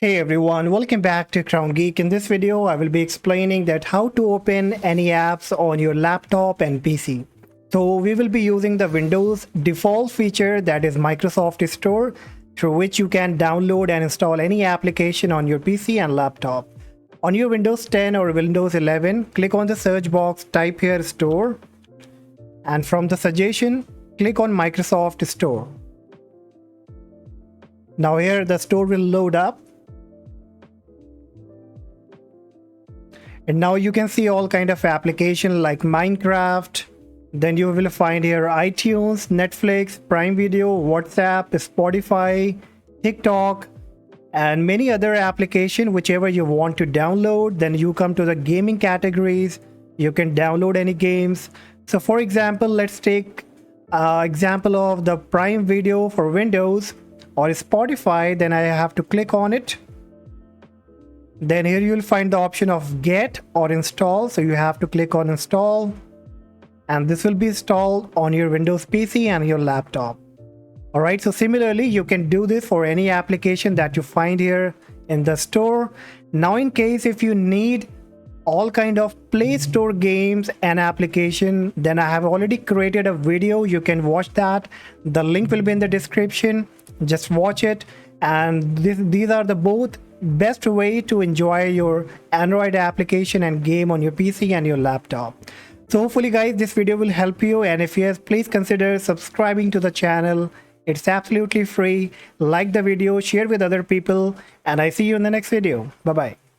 Hey everyone, welcome back to Crown Geek. In this video, I will be explaining that how to open any apps on your laptop and PC. So we will be using the Windows default feature, that is Microsoft Store, through which you can download and install any application on your PC and laptop. On your Windows 10 or Windows 11, click on the search box, type here Store, and from the suggestion, click on Microsoft Store. Now here the store will load up. And now you can see all kind of application like Minecraft. Then you will find here iTunes, Netflix, Prime Video, WhatsApp, Spotify, TikTok, and many other applications, whichever you want to download. Then you come to the gaming categories. You can download any games. So for example, let's take example of the Prime Video for Windows or Spotify. Then I have to click on it. Then here you will find the option of get or install. So you have to click on install, and this will be installed on your Windows PC and your laptop. All right, so similarly, you can do this for any application that you find here in the store. Now, in case if you need all kind of Play Store games and application, then I have already created a video. You can watch that. The link will be in the description. Just watch it. And these are the both best way to enjoy your Android application and game on your PC and your laptop. So hopefully guys, this video will help you, and if yes, please consider subscribing to the channel. It's absolutely free. Like the video, share with other people, and I see you in the next video. Bye bye.